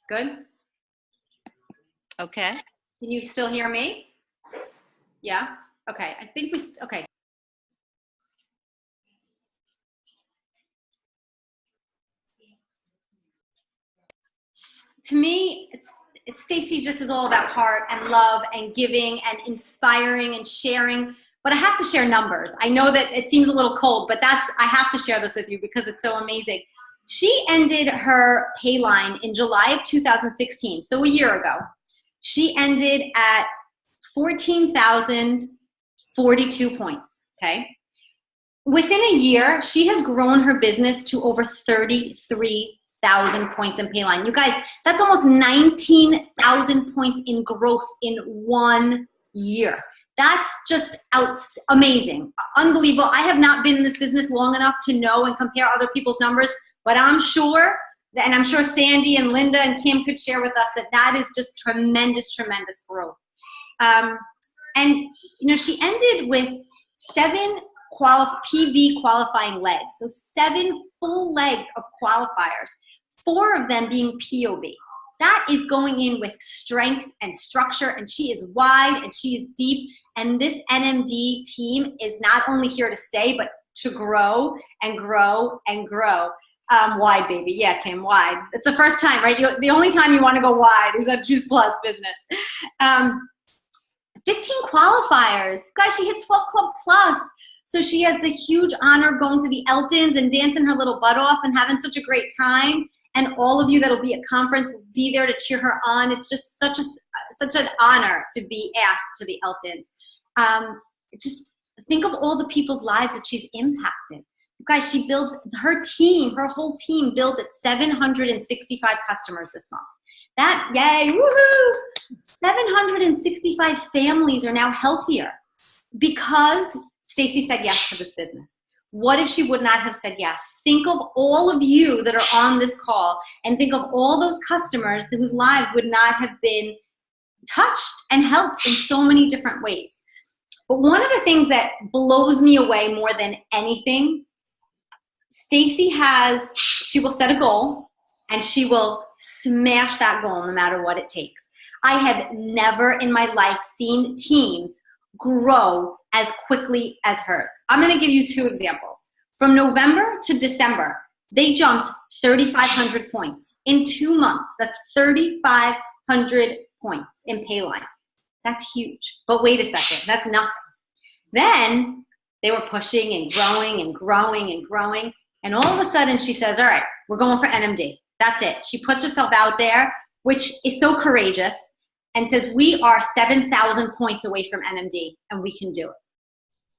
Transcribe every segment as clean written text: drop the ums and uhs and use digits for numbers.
Good? Okay. Can you still hear me? Yeah? Okay. I think okay. To me, Stacy just is all about heart and love and giving and inspiring and sharing. But I have to share numbers. I know that it seems a little cold, but I have to share this with you because it's so amazing. She ended her pay line in July of 2016, so a year ago. She ended at 14,042 points, okay? Within a year, she has grown her business to over 33,000 points in Payline. You guys, that's almost 19,000 points in growth in 1 year. That's just amazing, unbelievable. I have not been in this business long enough to know and compare other people's numbers, but I'm sure, and I'm sure Sandy and Linda and Kim could share with us that is just tremendous, tremendous growth. And she ended with 7 PV qualifying legs, so 7 full legs of qualifiers, 4 of them being POV. That is going in with strength and structure, and she is wide and she is deep, and this NMD team is not only here to stay, but to grow and grow and grow. Wide, baby. Yeah, Kim, wide. It's the first time, right? The only time you want to go wide is at Juice Plus business. 15 qualifiers. Guys, she hit 12 Club Plus. So she has the huge honor of going to the Eltons and dancing her little butt off and having such a great time. And all of you that'll be at conference will be there to cheer her on. It's just such an honor to be asked to the Eltons. Just think of all the people's lives that she's impacted. You guys, she built her whole team built at 765 customers this month. Yay, woohoo! 765 families are now healthier because Stacy said yes to this business. What if she would not have said yes? Think of all of you that are on this call and think of all those customers whose lives would not have been touched and helped in so many different ways. But one of the things that blows me away more than anything, Stacy she will set a goal and she will smash that goal no matter what it takes. I have never in my life seen teams grow as quickly as hers. I'm going to give you 2 examples. From November to December, they jumped 3,500 points. In 2 months, that's 3,500 points in Payline. That's huge. But wait a second, that's nothing. Then they were pushing and growing and growing and growing. And all of a sudden she says, all right, we're going for NMD. That's it. She puts herself out there, which is so courageous, and says, we are 7,000 points away from NMD, and we can do it.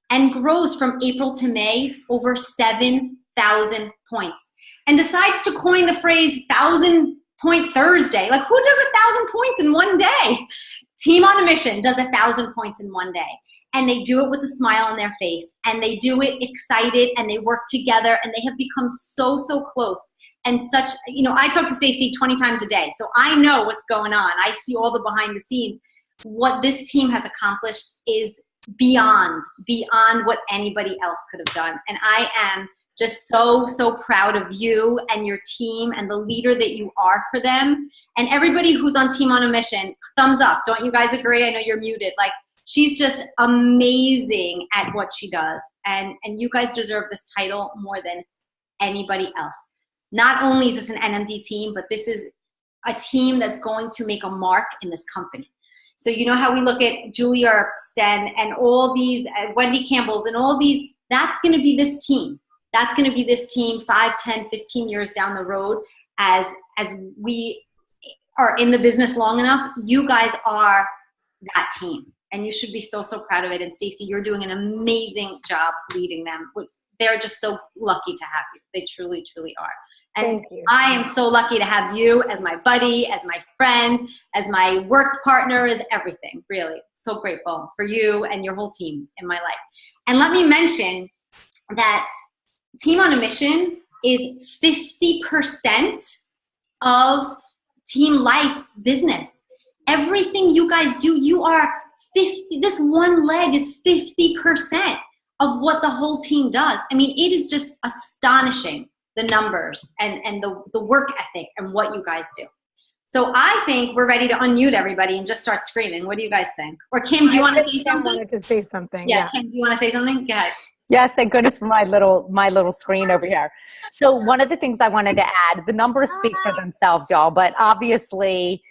And grows from April to May over 7,000 points. And decides to coin the phrase 1,000 Point Thursday. Like, who does 1,000 points in one day? Team on a Mission does 1,000 points in one day. And they do it with a smile on their face. And they do it excited, and they work together, and they have become so, so close. And such, I talk to Stacy 20 times a day, so I know what's going on. I see all the behind the scenes. What this team has accomplished is beyond what anybody else could have done. And I am just so, so proud of you and your team and the leader that you are for them. And everybody who's on Team on a Mission, thumbs up. Don't you guys agree? I know you're muted. Like, she's just amazing at what she does. And you guys deserve this title more than anybody else. Not only is this an NMD team, but this is a team that's going to make a mark in this company. So you know how we look at Julie Earps and all these, Wendy Campbell's and all these, that's going to be this team. That's going to be this team 5, 10, 15 years down the road as we are in the business long enough. You guys are that team, and you should be so, so proud of it. And Stacy, you're doing an amazing job leading them. They're just so lucky to have you. They truly, truly are. And I am so lucky to have you as my buddy, as my friend, as my work partner, as everything, really. So grateful for you and your whole team in my life. And let me mention that Team on a Mission is 50% of Team Life's business. Everything you guys do, you are 50, this one leg is 50% of what the whole team does. I mean, it is just astonishing, the numbers and the work ethic and what you guys do. So I think we're ready to unmute everybody and just start screaming. What do you guys think? Or Kim, do you want to say something? I wanted to say something. Yeah, Kim, do you want to say something? Go ahead. Yes, thank goodness for my little screen over here. So one of the things I wanted to add, the numbers speak for themselves, y'all, but obviously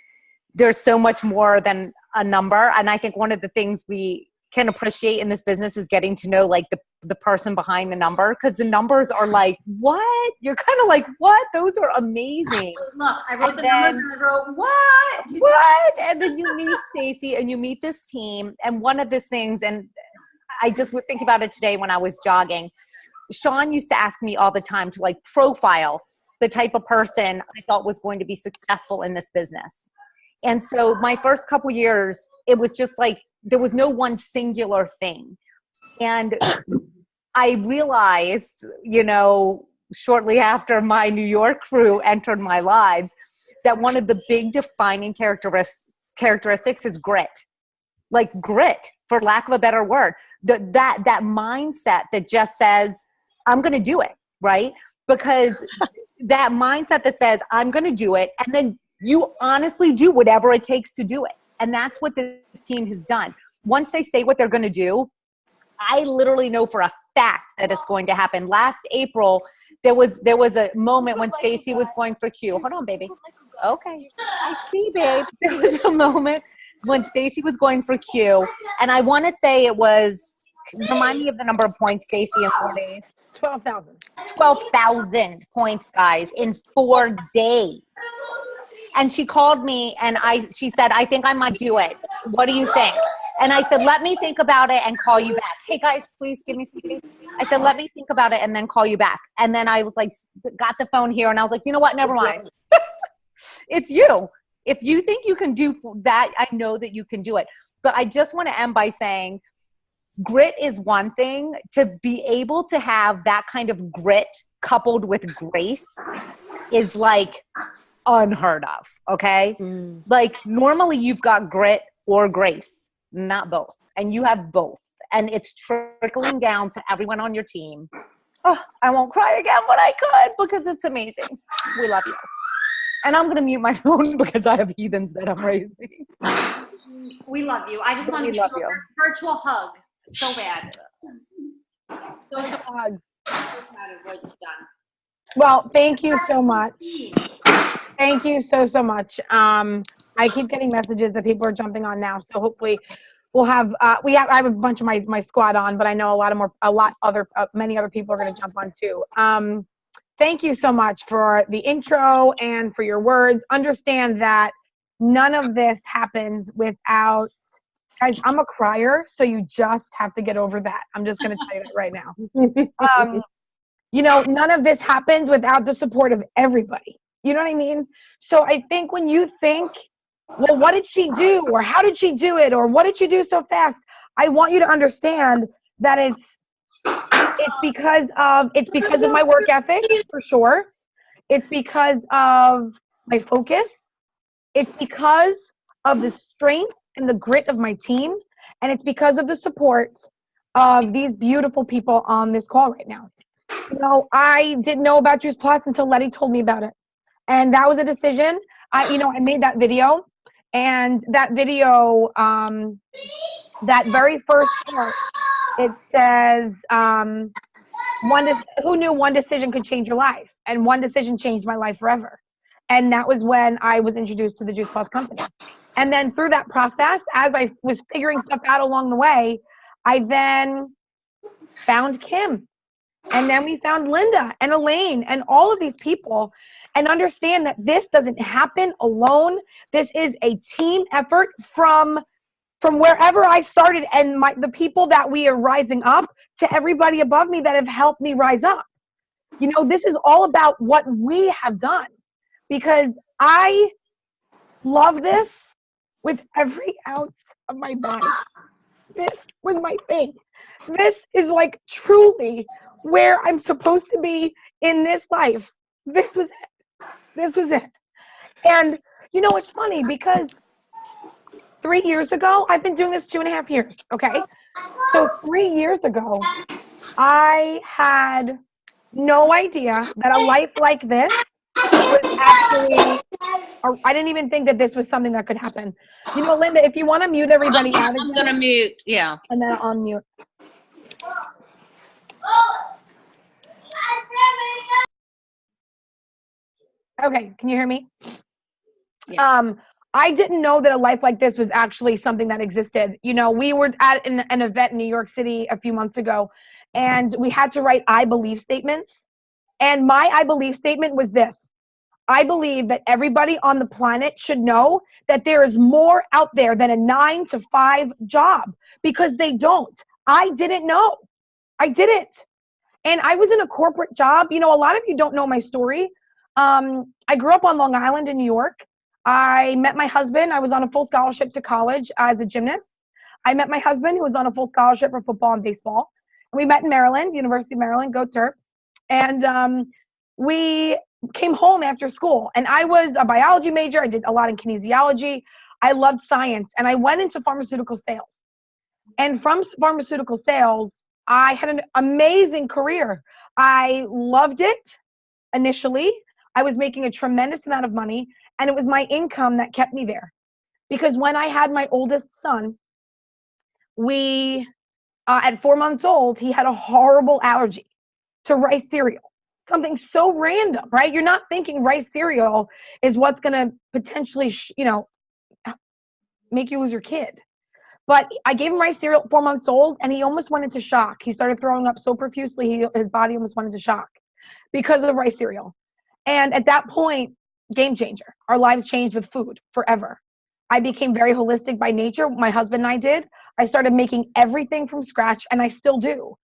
there's so much more than a number. And I think one of the things we can appreciate in this business is getting to know like the person behind the number, because the numbers are like, what? You're kind of like, what? Those are amazing. Look, I wrote the numbers and I wrote, what? What? And then you meet Stacy and you meet this team. And one of the things, and I just was thinking about it today when I was jogging, Sean used to ask me all the time to like profile the type of person I thought was going to be successful in this business. And so my first couple years, it was just like, there was no one singular thing. And I realized, you know, shortly after my New York crew entered my lives, that one of the big defining characteristics is grit. Like grit, for lack of a better word. That mindset that just says, I'm going to do it, right? Because that mindset that says, I'm going to do it, and then you honestly do whatever it takes to do it. And that's what this team has done. Once they say what they're going to do, I literally know for a fact that it's going to happen. Last April, there was a moment when Stacy was going for Q. Hold on, baby. Okay. I see, babe. There was a moment when Stacy was going for Q. And I want to say it was, remind me of the number of points, Stacy, in 4 days. 12,000. 12,000 points, guys, in 4 days. And she called me and she said, I think I might do it. What do you think? And I said, let me think about it and call you back. Hey guys, please give me space. I said, let me think about it and then call you back. And then I was like, got the phone here and I was like, you know what? Never mind. It's you. If you think you can do that, I know that you can do it. But I just want to end by saying grit is one thing. To be able to have that kind of grit coupled with grace is like unheard of, okay? Like normally you've got grit or grace, not both. And you have both. And it's trickling down to everyone on your team. Oh, I won't cry again, but I could because it's amazing. We love you. And I'm going to mute my phone because I have heathens that I'm raising. We love you. I just want to give you a virtual hug so bad. So proud of what you've done. Well, thank you so much. Thank you so much. I keep getting messages that people are jumping on now, so hopefully we'll have I have a bunch of my squad on, but I know many other people are going to jump on too. Thank you so much for the intro and for your words. Understand that none of this happens without, guys, I'm a crier, so you just have to get over that. I'm just going to tell you that right now. You know, none of this happens without the support of everybody. You know what I mean? So I think when you think, well, what did she do? Or how did she do it? Or what did she do so fast? I want you to understand that it's because of my work ethic, for sure. It's because of my focus. It's because of the strength and the grit of my team. And it's because of the support of these beautiful people on this call right now. You know, I didn't know about Juice Plus until Letty told me about it. And that was a decision. I made that video. And that video, that very first part, it says, who knew one decision could change your life? And one decision changed my life forever. And that was when I was introduced to the Juice Plus company. And then through that process, as I was figuring stuff out along the way, I then found Kim. And then we found Linda and Elaine and all of these people, and understand that this doesn't happen alone. This is a team effort from wherever I started, and the people that we are rising up to everybody above me that have helped me rise up. You know, this is all about what we have done, because I love this with every ounce of my body. This was my thing. This is like truly where I'm supposed to be in this life. This was it. This was it. And you know, it's funny because 3 years ago, I've been doing this 2.5 years, okay? So 3 years ago, I had no idea that a life like this was actually I didn't even think that this was something that could happen. You know, Linda, if you want to mute everybody out I'm again, gonna mute. Yeah. and then I'll unmute. Okay, can you hear me? Yeah. I didn't know that a life like this was actually something that existed. You know, we were at an event in New York City a few months ago, and we had to write I believe statements. And my I believe statement was this: I believe that everybody on the planet should know that there is more out there than a 9-to-5 job, because they don't. I didn't know. I didn't. And I was in a corporate job. You know, a lot of you don't know my story. I grew up on Long Island in New York. I met my husband. I was on a full scholarship to college as a gymnast. I met my husband, who was on a full scholarship for football and baseball. And we met in Maryland, University of Maryland, go Terps. And we came home after school. And I was a biology major. I did a lot in kinesiology. I loved science. And I went into pharmaceutical sales. And from pharmaceutical sales, I had an amazing career. I loved it initially. I was making a tremendous amount of money, and it was my income that kept me there. Because when I had my oldest son, at 4 months old, he had a horrible allergy to rice cereal. Something so random, right? You're not thinking rice cereal is what's going to potentially, make you lose your kid. But I gave him rice cereal at 4 months old, and he almost went into shock. He started throwing up so profusely, his body almost went into shock because of rice cereal. And at that point, game changer. Our lives changed with food forever. I became very holistic by nature. My husband and I did. I started making everything from scratch, and I still do.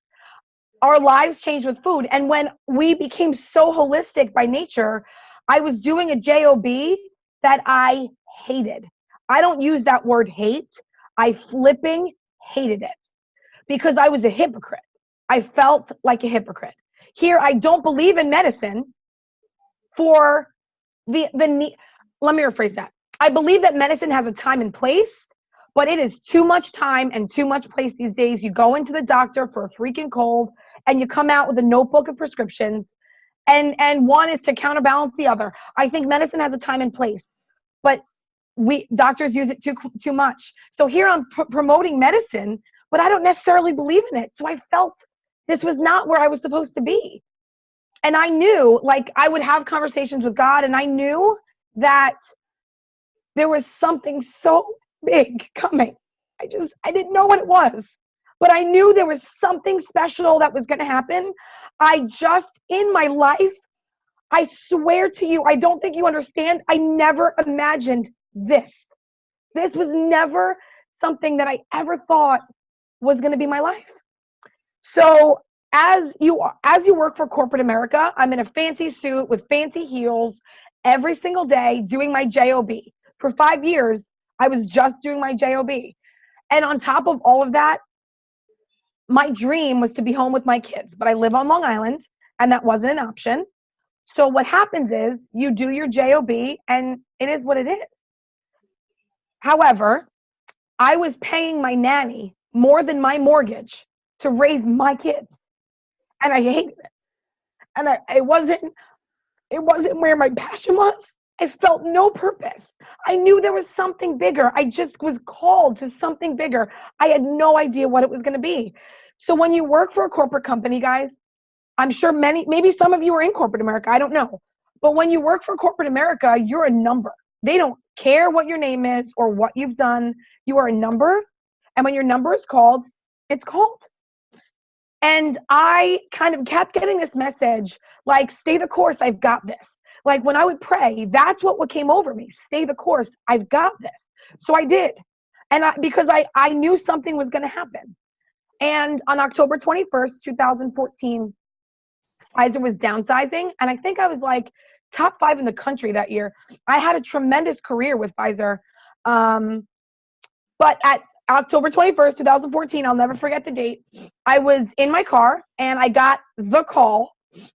Our lives changed with food. And when we became so holistic by nature, I was doing a job that I hated. I don't use that word hate. I flipping hated it because I was a hypocrite. I felt like a hypocrite. Here, I don't believe in medicine for the need. Let me rephrase that. I believe that medicine has a time and place, but it is too much time and too much place these days. You go into the doctor for a freaking cold and you come out with a notebook of prescriptions, and one is to counterbalance the other. I think medicine has a time and place, but doctors use it too much. So here I'm promoting medicine, but I don't necessarily believe in it. So I felt this was not where I was supposed to be. And I knew, like, I would have conversations with God, and I knew that there was something so big coming. I didn't know what it was, but I knew there was something special that was going to happen. In my life, I swear to you, I don't think you understand. I never imagined this. This was never something that I ever thought was going to be my life. So as you work for corporate America, I'm in a fancy suit with fancy heels every single day doing my job. For 5 years, I was just doing my job. And on top of all of that, my dream was to be home with my kids, but I live on Long Island, and that wasn't an option. So what happens is you do your job, and it is what it is. However, I was paying my nanny more than my mortgage to raise my kids, and I hated it. And it wasn't where my passion was. I felt no purpose. I knew there was something bigger. I just was called to something bigger. I had no idea what it was going to be. So when you work for a corporate company, guys, I'm sure maybe some of you are in corporate America, I don't know. But when you work for corporate America, you're a number. They don't care what your name is or what you've done. You are a number. And when your number is called, it's called. And I kind of kept getting this message, like, stay the course, I've got this. Like, when I would pray, that's what came over me. Stay the course, I've got this. So I did. And because I knew something was going to happen. And on October 21st, 2014, Pfizer was downsizing. And I think I was like top 5 in the country that year. I had a tremendous career with Pfizer. But at October 21st, 2014, I'll never forget the date. I was in my car and I got the call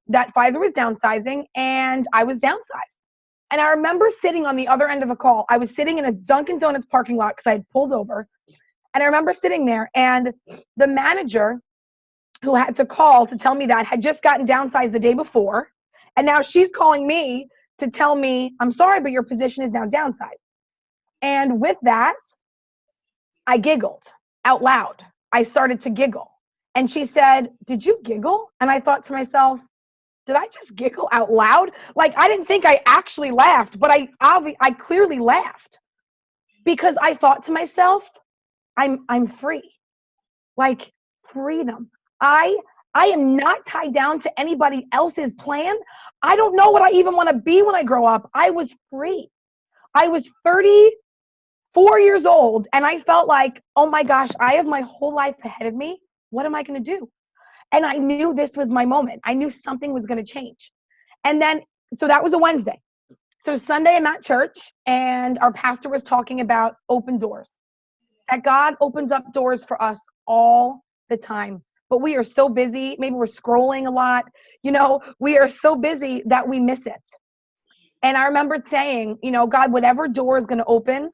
that Pfizer was downsizing, and I was downsized. And I remember sitting on the other end of a call. I was sitting in a Dunkin' Donuts parking lot because I had pulled over. And I remember sitting there, and the manager who had to call to tell me that had just gotten downsized the day before. And now she's calling me to tell me, I'm sorry, but your position is now downsized. And with that, I giggled out loud. I started to giggle. And she said, did you giggle? And I thought to myself, did I just giggle out loud? Like, I didn't think I actually laughed, but I clearly laughed because I thought to myself, I'm free. Like, freedom. I am not tied down to anybody else's plan. I don't know what I even want to be when I grow up. I was free. I was 34 years old and I felt like, oh my gosh, I have my whole life ahead of me. What am I going to do? And I knew this was my moment. I knew something was going to change. And then, so that was a Wednesday. So Sunday I'm at church and our pastor was talking about open doors. That God opens up doors for us all the time. But we are so busy. Maybe we're scrolling a lot. You know, we are so busy that we miss it. And I remember saying, you know, God, whatever door is going to open,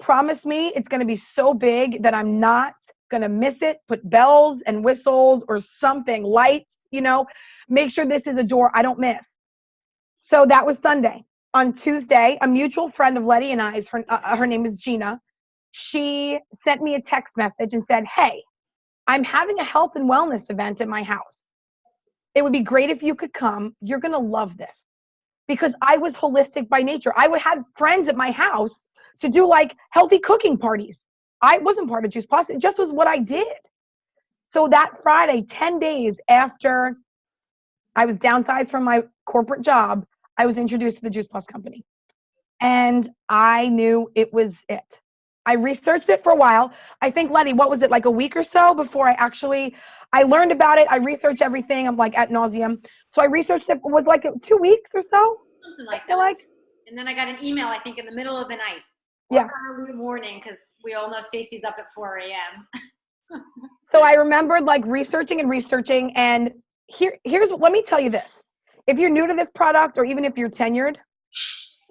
promise me it's going to be so big that I'm not going to miss it. Put bells and whistles or something, lights, you know, make sure this is a door I don't miss. So that was Sunday. On Tuesday, a mutual friend of Letty and I's, her name is Gina. She sent me a text message and said, hey, I'm having a health and wellness event at my house. It would be great if you could come. You're going to love this. Because I was holistic by nature. I would have friends at my house to do like healthy cooking parties. I wasn't part of Juice Plus. It just was what I did. So that Friday, 10 days after I was downsized from my corporate job, I was introduced to the Juice Plus company. And I knew it was it. I researched it for a while. I think, Letty, what was it, like a week or so before I learned about it. I researched everything. I'm like at nauseum. So I researched it. It was like 2 weeks or so. Something like that. And then I got an email, I think, in the middle of the night. Yeah. Early morning, because we all know Stacy's up at 4 a.m. So I remembered like researching and let me tell you this. If you're new to this product or even if you're tenured,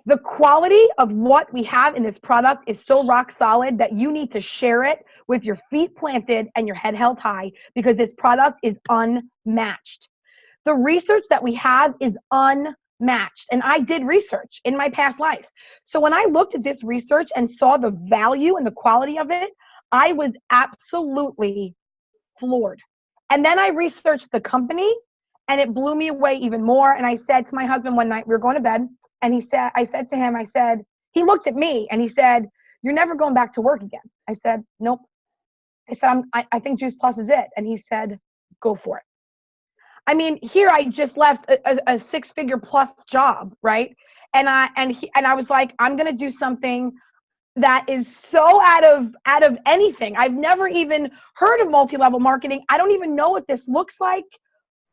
the quality of what we have in this product is so rock solid that you need to share it with your feet planted and your head held high because this product is unmatched. The research that we have is unmatched. And I did research in my past life. So when I looked at this research and saw the value and the quality of it, I was absolutely floored. And then I researched the company and it blew me away even more. And I said to my husband one night, we were going to bed, and I said to him, he looked at me and he said, you're never going back to work again. I said, nope. I said, I think Juice Plus is it. And he said, go for it. I mean, here I just left a six-figure plus job, right? And I was like, I'm going to do something that is so out of anything. I've never even heard of multi-level marketing. I don't even know what this looks like,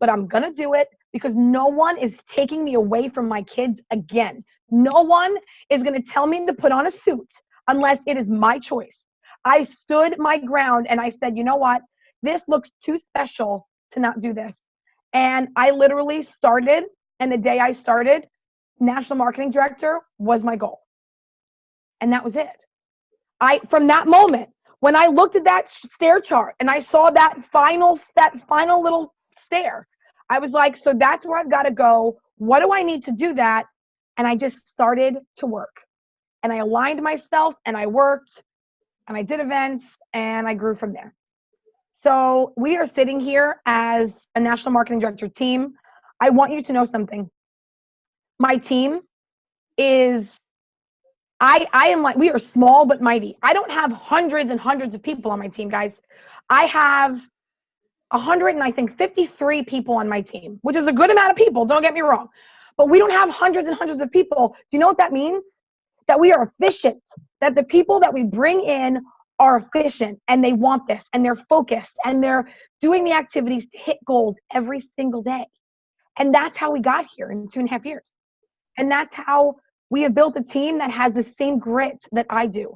but I'm going to do it because no one is taking me away from my kids again. No one is going to tell me to put on a suit unless it is my choice. I stood my ground and I said, you know what? This looks too special to not do this. And I literally started, and the day I started, National Marketing Director was my goal. And that was it. From that moment, when I looked at that stair chart and I saw that final little stair, I was like, so that's where I've got to go. What do I need to do that? And I just started to work. And I aligned myself and I worked and I did events and I grew from there. So we are sitting here as a National Marketing Director team. I want you to know something. My team is, I am like, we are small but mighty. I don't have hundreds and hundreds of people on my team, guys. I have 53 people on my team, which is a good amount of people, don't get me wrong. But we don't have hundreds and hundreds of people. Do you know what that means? That we are efficient, that the people that we bring in are efficient and they want this and they're focused and they're doing the activities to hit goals every single day. And that's how we got here in 2.5 years. And that's how we have built a team that has the same grit that I do,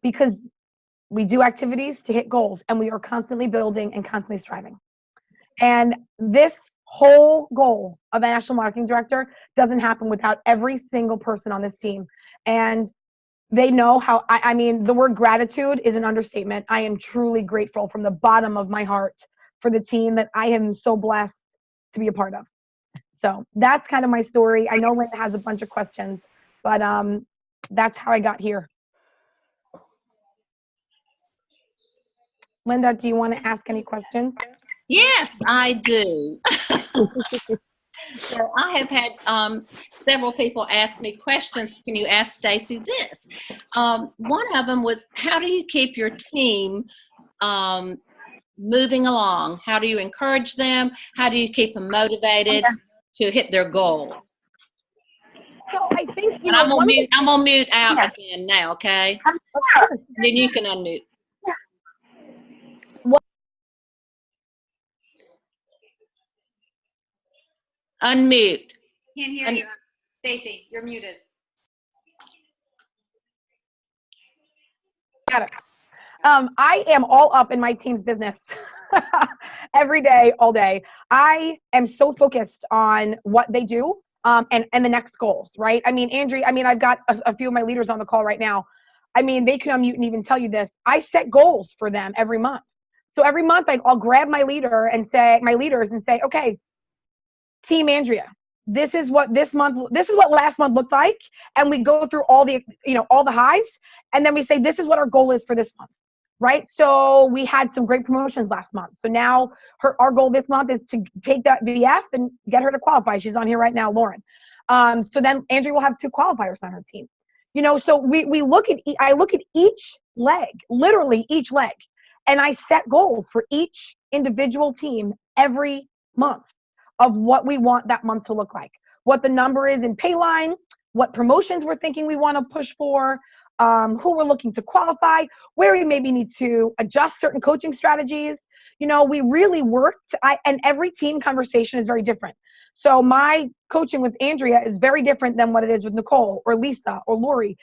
because we do activities to hit goals and we are constantly building and constantly striving. And this whole goal of a National Marketing Director doesn't happen without every single person on this team. And they know how, I mean, the word gratitude is an understatement. I am truly grateful from the bottom of my heart for the team that I am so blessed to be a part of. So that's kind of my story. I know Linda has a bunch of questions, but that's how I got here. Linda, do you want to ask any questions? Yes, I do. So I have had several people ask me questions. Can you ask Stacy this? One of them was, how do you keep your team moving along? How do you encourage them? How do you keep them motivated to hit their goals? So I think, And I'm gonna mute out again now, okay? Then you can unmute. Unmute. Can't hear you. Stacy, you're muted. Got it. I am all up in my team's business every day, all day. I am so focused on what they do and the next goals, right? I mean, Andrea, I've got a few of my leaders on the call right now. I mean, they can unmute and even tell you this. I set goals for them every month. So every month I'll grab my leaders and say, okay, Team Andrea, this is what last month looked like. And we go through all the highs. And then we say, this is what our goal is for this month, right? So we had some great promotions last month. So now our goal this month is to take that VF and get her to qualify. She's on here right now, Lauren. So then Andrea will have 2 qualifiers on her team. So I look at each leg, literally each leg, and I set goals for each individual team every month of what we want that month to look like, what the number is in Payline, what promotions we're thinking we want to push for, who we're looking to qualify, where we maybe need to adjust certain coaching strategies. We really worked, and every team conversation is very different. So my coaching with Andrea is very different than what it is with Nicole or Lisa or Lori.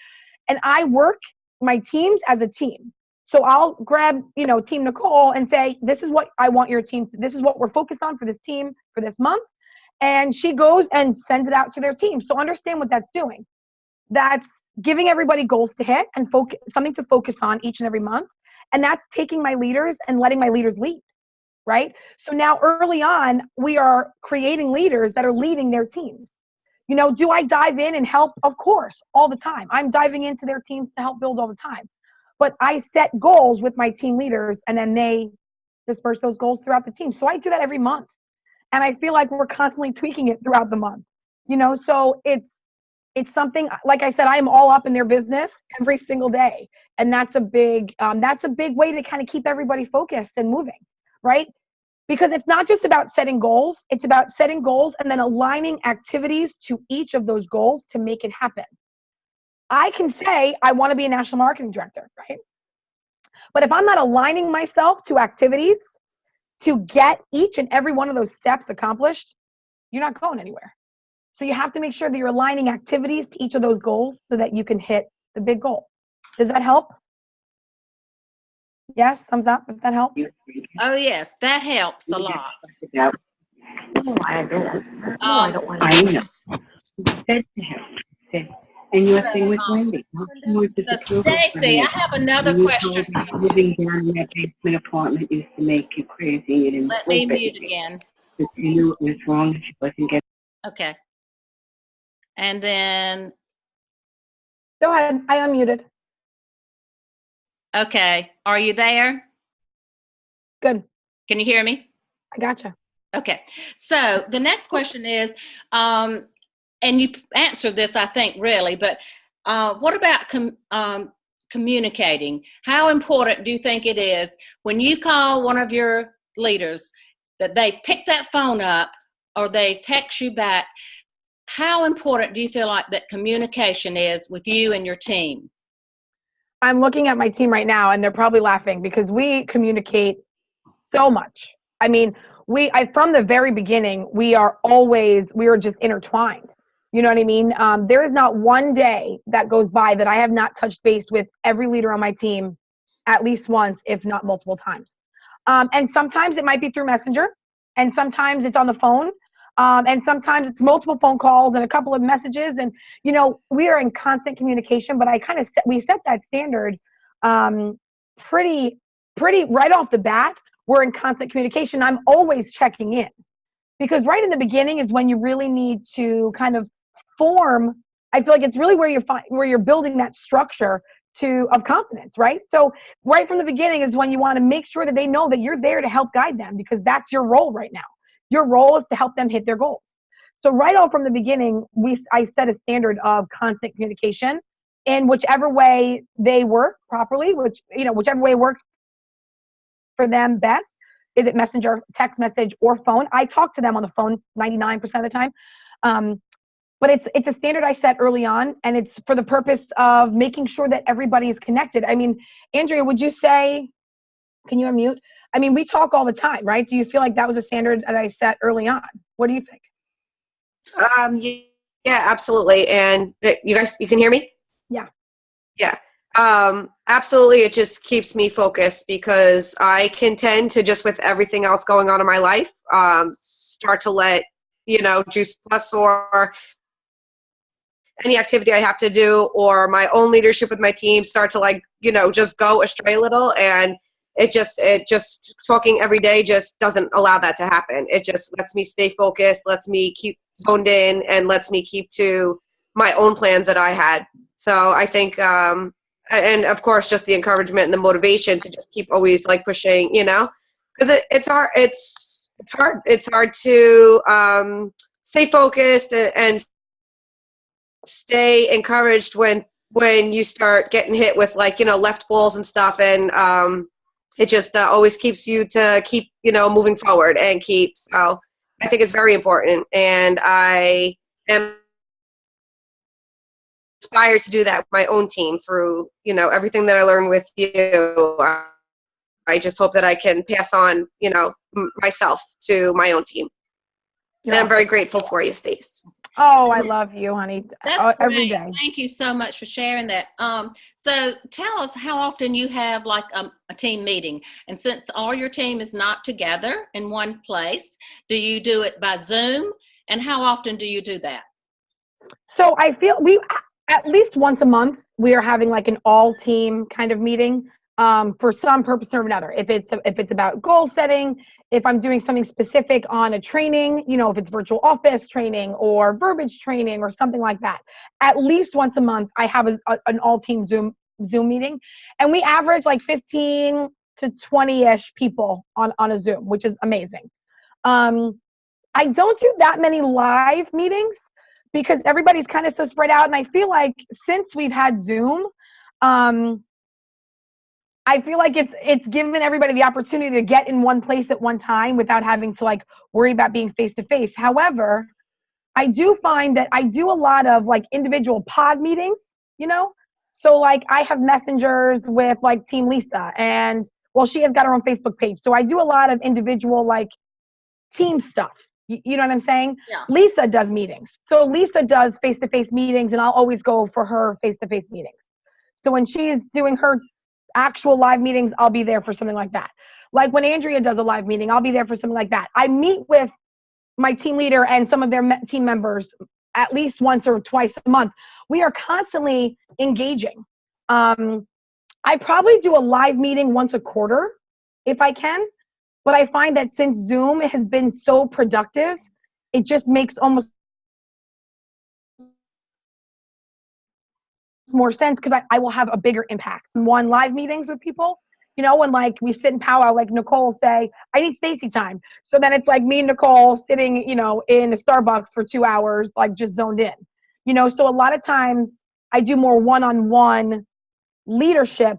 And I work my teams as a team. So I'll grab, Team Nicole and say, this is what I want your team. This is what we're focused on for this team for this month. And she goes and sends it out to their team. So understand what that's doing. That's giving everybody goals to hit and something to focus on each and every month. And that's taking my leaders and letting my leaders lead, right? So now early on, we are creating leaders that are leading their teams. Do I dive in and help? Of course, all the time. I'm diving into their teams to help build all the time. But I set goals with my team leaders, and then they disperse those goals throughout the team. So I do that every month. And I feel like we're constantly tweaking it throughout the month. So it's something, like I said, I am all up in their business every single day. And that's a big way to kind of keep everybody focused and moving, right? Because it's not just about setting goals. It's about setting goals and then aligning activities to each of those goals to make it happen. I can say I want to be a national marketing director, right? But if I'm not aligning myself to activities to get each and every one of those steps accomplished, you're not going anywhere. So you have to make sure that you're aligning activities to each of those goals so that you can hit the big goal. Does that help? Yes, thumbs up if that helps. Oh, yes, that helps a lot. No, I don't. No, I don't want to. I know. Said to him. And you were saying with Wendy. Stacy, I have another question. Living down in that basement apartment used to make you crazy. You didn't Let me mute again. You knew it was wrong. She wasn't getting. Okay. And then. Go ahead. I unmuted. Okay. Are you there? Good. Can you hear me? I gotcha. Okay. So the next question is, and you answered this, I think, really, but what about communicating? How important do you think it is when you call one of your leaders that they pick that phone up or they text you back? How important do you feel like that communication is with you and your team? I'm looking at my team right now and they're probably laughing because we communicate so much. I mean, from the very beginning, we are just intertwined. You know what I mean? There is not one day that goes by that I have not touched base with every leader on my team at least once, if not multiple times. And sometimes it might be through Messenger, and sometimes it's on the phone, and sometimes it's multiple phone calls and a couple of messages. And, we are in constant communication, but we set that standard pretty right off the bat. We're in constant communication. I'm always checking in. because right in the beginning is when you really need to kind of form. I feel like it's really where you're building that structure of confidence, right? So right from the beginning is when you want to make sure that they know that you're there to help guide them, because that's your role right now. Your role is to help them hit their goals. So right off from the beginning, I set a standard of constant communication in whichever way they work properly, whichever way works for them best. Is it messenger, text message, or phone? I talk to them on the phone 99% of the time. But it's a standard I set early on, and it's for the purpose of making sure that everybody is connected. I mean, Andrea, would you say, can you unmute? I mean, we talk all the time, right? Do you feel like that was a standard that I set early on? What do you think? Yeah, absolutely. And you can hear me? Yeah. Yeah. Absolutely. It just keeps me focused, because I can tend to, just with everything else going on in my life, start to let, Juice Plus or any activity I have to do, or my own leadership with my team, start to just go astray a little. And it just talking every day just doesn't allow that to happen. It just lets me stay focused, lets me keep zoned in, and lets me keep to my own plans that I had. So I think, and of course, just the encouragement and the motivation to just keep always pushing, because it's hard to stay focused and stay encouraged when you start getting hit with left balls and stuff, and it just always keeps you to keep moving forward and keep. So I think it's very important, and I am inspired to do that with my own team through everything that I learned with you. I just hope that I can pass on myself to my own team. Yeah. And I'm very grateful for you, Stace. Oh, I love you, honey. That's every great. day. Thank you so much for sharing that. So tell us how often you have a team meeting, and since all your team is not together in one place, do you do it by Zoom, and how often do you do that? So I feel at least once a month we are having an all team kind of meeting for some purpose or another. If it's about goal setting, if I'm doing something specific on a training, if it's virtual office training or verbiage training or something like that, at least once a month I have an all team Zoom meeting, and we average 15 to 20-ish people on a Zoom, which is amazing. I don't do that many live meetings because everybody's kind of so spread out, and I feel like since we've had Zoom, I feel like it's given everybody the opportunity to get in one place at one time without having to worry about being face to face. However, I do find that I do a lot of individual pod meetings, So I have messengers with Team Lisa, and she has got her own Facebook page. So I do a lot of individual team stuff. You know what I'm saying? Yeah. Lisa does meetings. So Lisa does face-to-face meetings, and I'll always go for her face-to-face meetings. So when she's doing her actual live meetings, I'll be there for something like that. When Andrea does a live meeting, I'll be there for something like that. I meet with my team leader and some of their team members at least once or twice a month. We are constantly engaging. I probably do a live meeting once a quarter if I can, but I find that since Zoom has been so productive, it just makes almost more sense because I will have a bigger impact. One, live meetings with people, when we sit in powwow, Nicole say, I need Stacy time. So then it's me and Nicole sitting, in a Starbucks for 2 hours, just zoned in, so a lot of times I do more one-on-one leadership,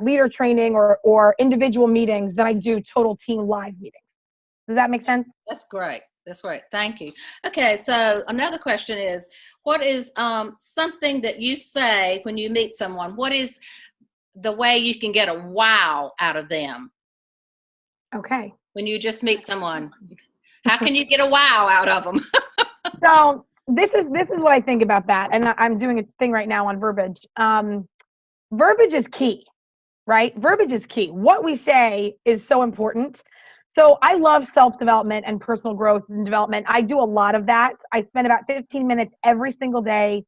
leader training or individual meetings than I do total team live meetings. Does that make sense? That's great. That's great. Thank you. Okay. So another question is, what is something that you say when you meet someone? What is the way you can get a wow out of them? Okay. When you just meet someone, how can you get a wow out of them? So this is what I think about that. And I'm doing a thing right now on verbiage. Verbiage is key, right? Verbiage is key. What we say is so important. So I love self-development and personal growth and development. I do a lot of that. I spend about 15 minutes every single day,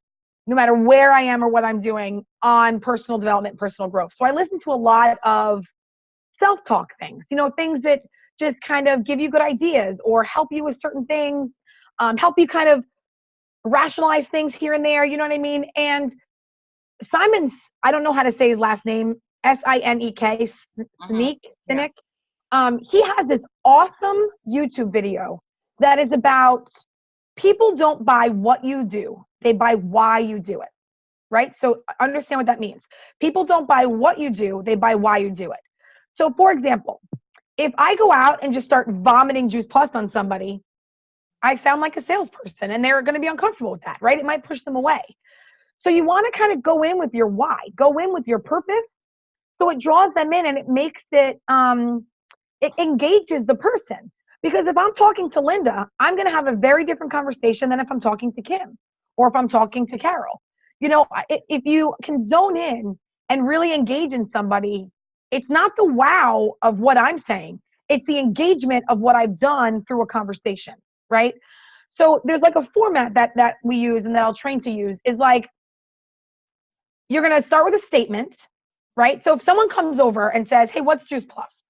no matter where I am or what I'm doing, on personal development, personal growth. So I listen to a lot of self-talk things, things that just kind of give you good ideas or help you with certain things, help you kind of rationalize things here and there, you know what I mean? And Simon's, I don't know how to say his last name, Sinek, Sinek. He has this awesome YouTube video that is about people don't buy what you do, they buy why you do it, right? So understand what that means. People don't buy what you do, they buy why you do it. So for example, if I go out and just start vomiting Juice Plus on somebody, I sound like a salesperson and they're going to be uncomfortable with that, right? It might push them away. So you want to kind of go in with your why, go in with your purpose. So it draws them in and it makes it, it engages the person. Because if I'm talking to Linda, I'm going to have a very different conversation than if I'm talking to Kim or if I'm talking to Carol. You know, if you can zone in and really engage in somebody, it's not the wow of what I'm saying. It's the engagement of what I've done through a conversation, right? So there's like a format that we use and that I'll train to use is like, you're going to start with a statement, right? So if someone comes over and says, hey, what's Juice Plus?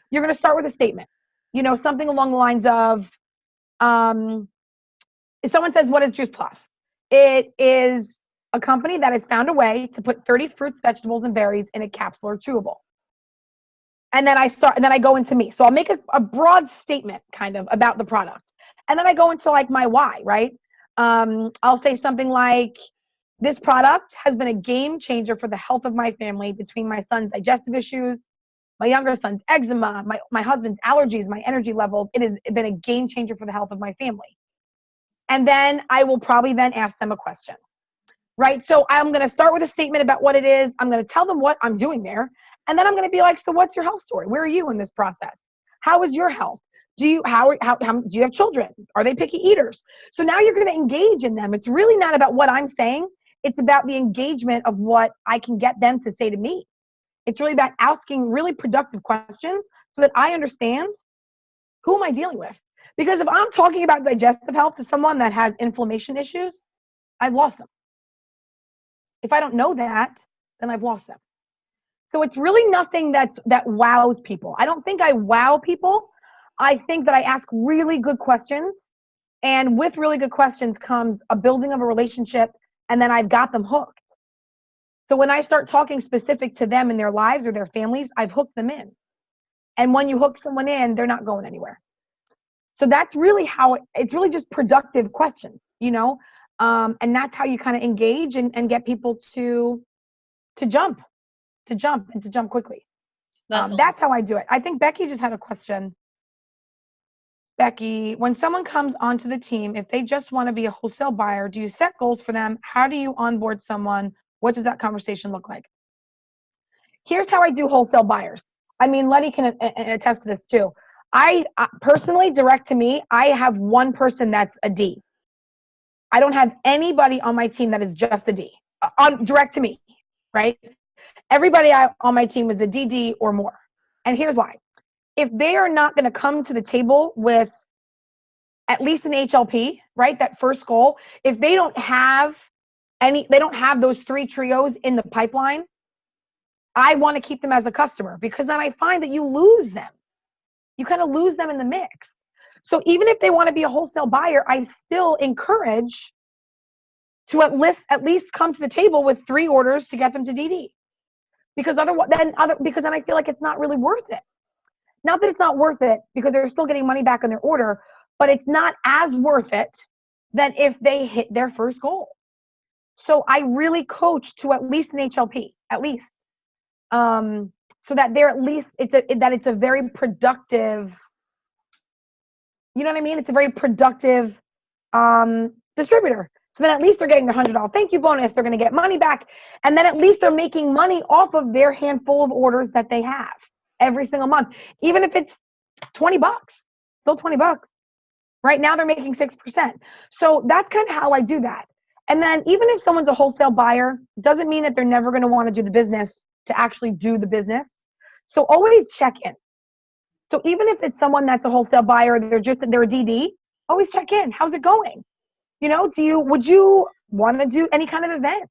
You're going to start with a statement, you know, something along the lines of, if someone says, what is Juice Plus? It is a company that has found a way to put 30 fruits, vegetables, and berries in a capsule or chewable. And then I go into me. So I'll make a broad statement kind of about the product. And then I go into like my why, right? I'll say something like, this product has been a game changer for the health of my family between my son's digestive issues, my younger son's eczema, my husband's allergies, my energy levels. It has been a game changer for the health of my family. And then I will probably then ask them a question, right? So I'm going to start with a statement about what it is. I'm going to tell them what I'm doing there. And then I'm going to be like, so what's your health story? Where are you in this process? How is your health? Do you have children? Are they picky eaters? So now you're going to engage in them. It's really not about what I'm saying. It's about the engagement of what I can get them to say to me. It's really about asking really productive questions so that I understand who am I dealing with. Because if I'm talking about digestive health to someone that has inflammation issues, I've lost them. If I don't know that, then I've lost them. So it's really nothing that wows people. I don't think I wow people. I think that I ask really good questions. And with really good questions comes a building of a relationship, and then I've got them hooked. So when I start talking specific to them in their lives or their families, I've hooked them in. And when you hook someone in, they're not going anywhere. So that's really how it's really just productive questions, you know? And that's how you kind of engage and get people to jump quickly. That's how I do it. I think Becky just had a question. Becky, when someone comes onto the team, if they just want to be a wholesale buyer, do you set goals for them? How do you onboard someone? What does that conversation look like? Here's how I do wholesale buyers. I mean, Letty can attest to this too. I personally, direct to me, I have one person that's a D. I don't have anybody on my team that is just a D. Direct to me, right? Everybody on my team is a DD or more. And here's why. If they are not going to come to the table with at least an HLP, right? That first goal, if they don't have those 3 trios in the pipeline, I want to keep them as a customer because then I find that you lose them. You kind of lose them in the mix. So even if they want to be a wholesale buyer, I still encourage to at least come to the table with 3 orders to get them to DD. Because then I feel like it's not really worth it. Not that it's not worth it because they're still getting money back on their order, but it's not as worth it than if they hit their first goal. So I really coach to at least an HLP, at least. So that they're at least, it's a very productive, you know what I mean? It's a very productive distributor. So then at least they're getting their $100 thank you bonus. They're going to get money back. And then at least they're making money off of their handful of orders that they have every single month. Even if it's $20, still $20. Right now they're making 6%. So that's kind of how I do that. And then even if someone's a wholesale buyer, doesn't mean that they're never going to want to do the business to actually do the business. So always check in. So even if it's someone that's a wholesale buyer, they're a DD, always check in. How's it going? You know, would you want to do any kind of event?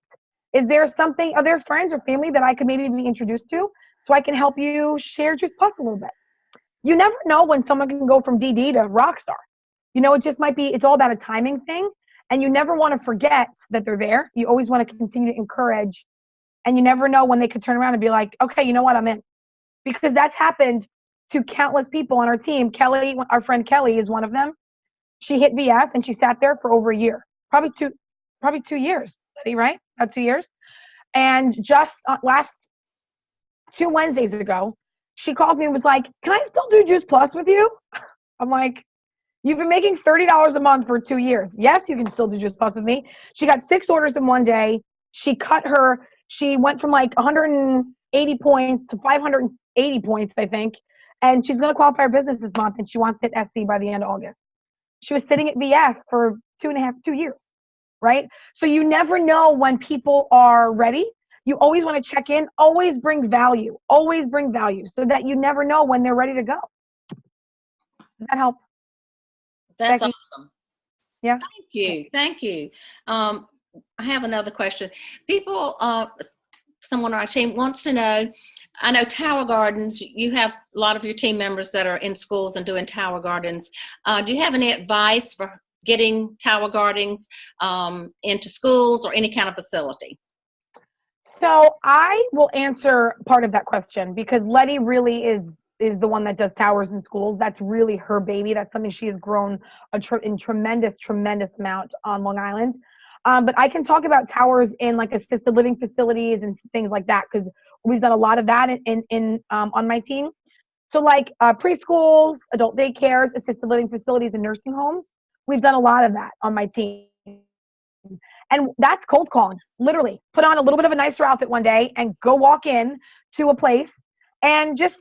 Is there something, are there friends or family that I could maybe be introduced to so I can help you share Juice Plus a little bit? You never know when someone can go from DD to rock star. You know, it just might be, it's all about a timing thing. And you never want to forget that they're there. You always want to continue to encourage. And you never know when they could turn around and be like, okay, you know what, I'm in. Because that's happened to countless people on our team. Kelly, our friend Kelly is one of them. She hit VF and she sat there for over a year, probably 2 years, right? About 2 years. And just last 2 Wednesdays ago, she calls me and was like, can I still do Juice Plus with you? I'm like, you've been making $30 a month for 2 years. Yes, you can still do Juice Plus with me. She got 6 orders in one day. She went from like 180 points to 580 points, I think. And she's going to qualify her business this month, and she wants to hit SC by the end of August. She was sitting at VF for 2 years, right? So you never know when people are ready. You always want to check in, always bring value so that you never know when they're ready to go. Does that help? That's Becky? awesome. Yeah. Thank you. I have another question. People, someone on our team wants to know, I know Tower Gardens, you have a lot of your team members that are in schools and doing Tower Gardens. Do you have any advice for getting Tower Gardens into schools or any kind of facility? So I will answer part of that question because Letty really is the one that does towers in schools. That's really her baby. That's something she has grown in tremendous amount on Long Island. But I can talk about towers in like assisted living facilities and things like that because we've done a lot of that on my team. So like preschools, adult daycares, assisted living facilities, and nursing homes. We've done a lot of that on my team. And that's cold calling, literally. Put on a little bit of a nicer outfit one day and go walk in to a place and just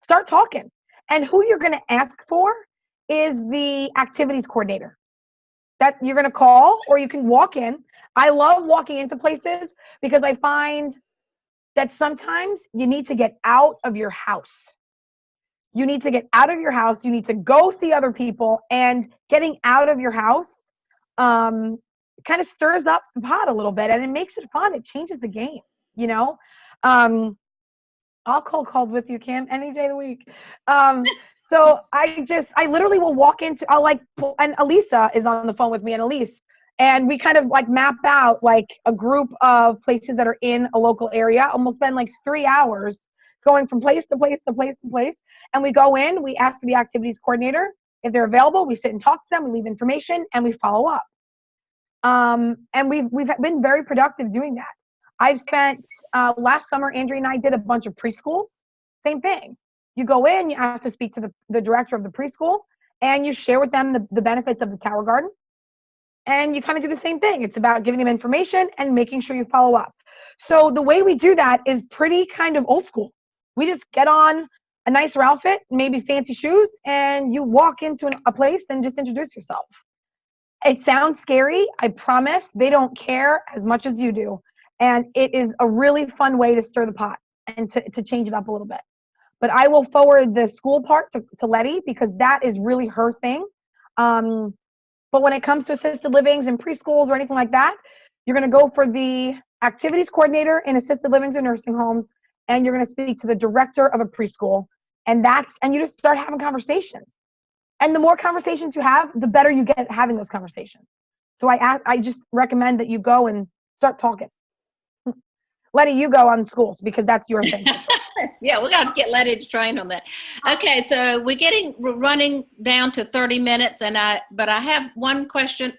start talking. And who you're going to ask for is the activities coordinator that you're going to call, or you can walk in. I love walking into places because I find that sometimes you need to get out of your house. You need to get out of your house. You need to go see other people, and getting out of your house kind of stirs up the pot a little bit, and it makes it fun. It changes the game, you know? I'll call with you, Kim, any day of the week. So I literally will walk into, and Elisa is on the phone with me, and Elise, and we kind of like map out like a group of places that are in a local area, and we'll spend like 3 hours going from place to place to place to place. And we go in, we ask for the activities coordinator. If they're available, we sit and talk to them, we leave information, and we follow up. And we've been very productive doing that. I've spent, last summer, Andrea and I did a bunch of preschools. Same thing. You go in, you have to speak to the director of the preschool, and you share with them the benefits of the Tower Garden. And you kind of do the same thing. It's about giving them information and making sure you follow up. So the way we do that is pretty kind of old school. We just get on a nicer outfit, maybe fancy shoes, and you walk into a place and just introduce yourself. It sounds scary. I promise they don't care as much as you do. And it is a really fun way to stir the pot and to change it up a little bit. But I will forward the school part to Letty because that is really her thing. But when it comes to assisted livings and preschools or anything like that, you're going to go for the activities coordinator in assisted livings or nursing homes, and you're going to speak to the director of a preschool. And you just start having conversations. And the more conversations you have, the better you get at having those conversations. So I just recommend that you go and start talking. Letty, you go on schools because that's your thing. Yeah, we got to get Letty to train on that. Okay, so we're running down to 30 minutes, but I have one question.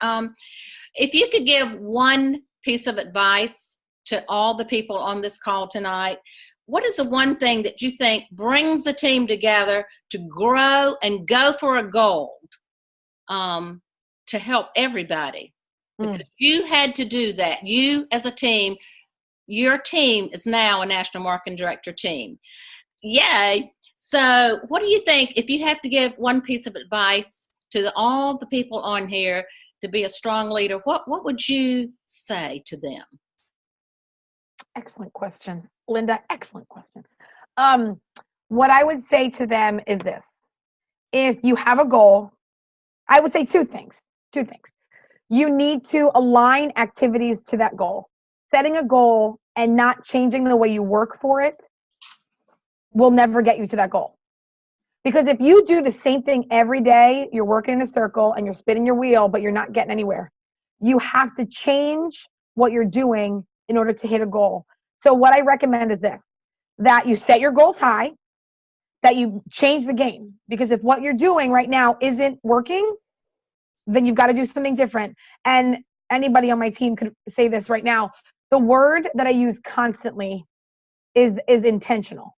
If you could give one piece of advice to all the people on this call tonight, what is the one thing that you think brings the team together to grow and go for a goal to help everybody? Because you had to do that. You as a team, your team is now a National Marketing Director team. Yay. So what do you think, if you have to give one piece of advice to all the people on here to be a strong leader, what would you say to them? Excellent question, Linda. Excellent question. What I would say to them is this. If you have a goal, I would say two things. You need to align activities to that goal. Setting a goal and not changing the way you work for it will never get you to that goal. Because if you do the same thing every day, you're working in a circle and you're spinning your wheel, but you're not getting anywhere. You have to change what you're doing in order to hit a goal. So what I recommend is this, that you set your goals high, that you change the game. Because if what you're doing right now isn't working, then you've got to do something different. And anybody on my team could say this right now. The word that I use constantly is intentional.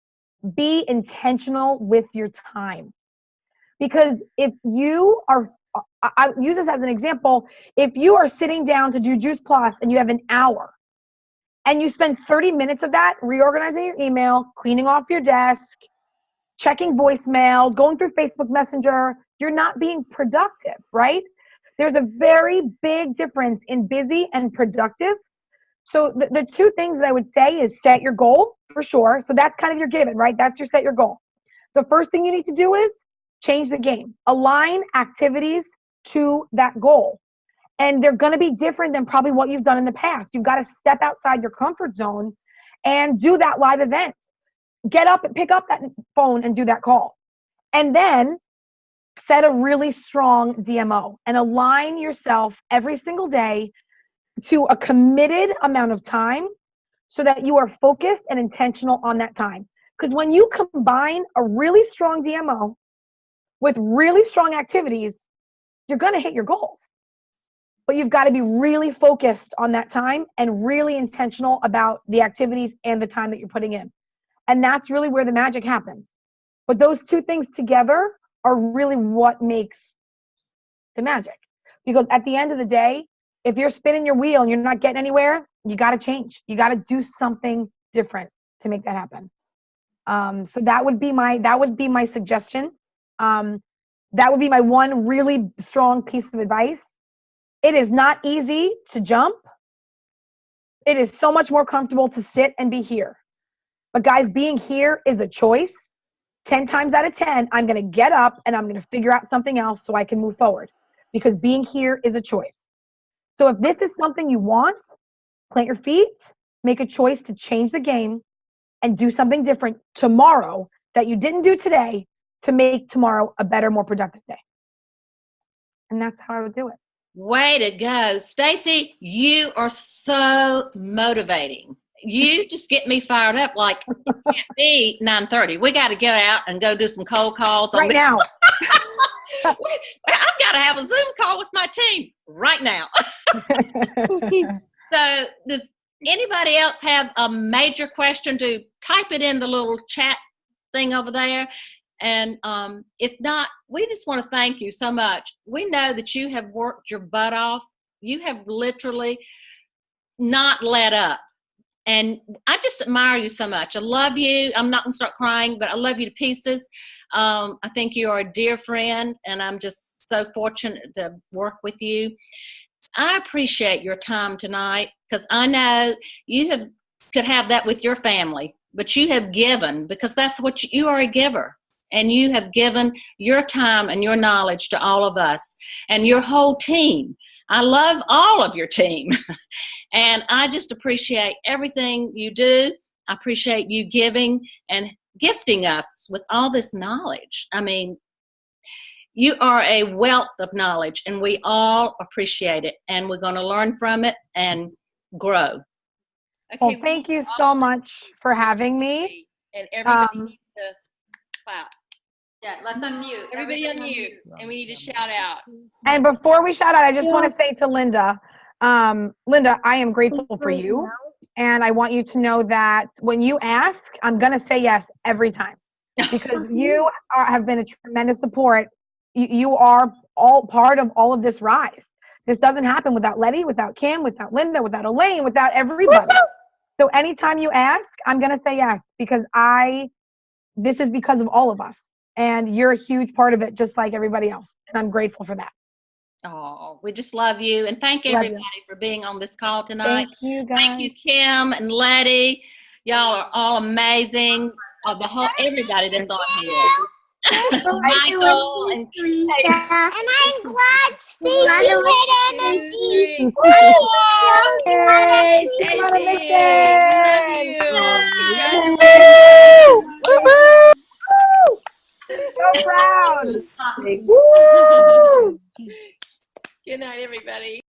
Be intentional with your time. Because if you are, I use this as an example, if you are sitting down to do Juice Plus and you have an hour and you spend 30 minutes of that reorganizing your email, cleaning off your desk, checking voicemails, going through Facebook Messenger, you're not being productive, right? There's a very big difference in busy and productive. So the two things that I would say is set your goal for sure. So that's kind of your given, right? That's your set your goal. The first thing you need to do is change the game. Align activities to that goal. And they're going to be different than probably what you've done in the past. You've got to step outside your comfort zone and do that live event. Get up and pick up that phone and do that call. And then set a really strong DMO and align yourself every single day to a committed amount of time so that you are focused and intentional on that time. Because when you combine a really strong DMO with really strong activities, you're going to hit your goals. But you've got to be really focused on that time and really intentional about the activities and the time that you're putting in. And that's really where the magic happens. But those two things together are really what makes the magic. Because at the end of the day, if you're spinning your wheel and you're not getting anywhere, you got to change. You got to do something different to make that happen. So that would be my suggestion. That would be my one really strong piece of advice. It is not easy to jump. It is so much more comfortable to sit and be here. But guys, being here is a choice. 10 times out of 10, I'm going to get up and I'm going to figure out something else so I can move forward. Because being here is a choice. So if this is something you want, plant your feet, make a choice to change the game and do something different tomorrow that you didn't do today to make tomorrow a better, more productive day. And that's how I would do it. Way to go. Stacy, you are so motivating. You just get me fired up. Like, it can't be 9:30. We got to get out and go do some cold calls. Right now. I've got to have a Zoom call with my team right now. So does anybody else have a major question? To type it in the little chat thing over there. And if not, we just want to thank you so much. We know that you have worked your butt off. You have literally not let up. And I just admire you so much. I love you. I'm not going to start crying, but I love you to pieces. I think you are a dear friend, and I'm just so fortunate to work with you. I appreciate your time tonight because I know you could have that with your family, but you have given, because that's what you are, a giver. And you have given your time and your knowledge to all of us and your whole team. I love all of your team. And I just appreciate everything you do. I appreciate you giving and gifting us with all this knowledge. I mean, you are a wealth of knowledge, and we all appreciate it. And we're going to learn from it and grow. Okay, well, thank you so much for having me. And everybody needs to clap. Yeah, let's unmute. Everybody unmute, and we need to shout out. And before we shout out, I just want to say to Linda, Linda, I am grateful for you. And I want you to know that when you ask, I'm going to say yes every time. Because you have been a tremendous support. You are all part of all of this rise. This doesn't happen without Letty, without Kim, without Linda, without Elaine, without everybody. So anytime you ask, I'm going to say yes, because this is because of all of us. And you're a huge part of it, just like everybody else. And I'm grateful for that. Oh, we just love you. And thank everybody for being on this call tonight. Thank you, guys. Thank you, Kim and Letty. Y'all are all amazing. Everybody that's on here. Michael and And I'm glad Stacy hit energy. Hey, Stacy. We love you. Woo! proud. Woo! Good night, everybody.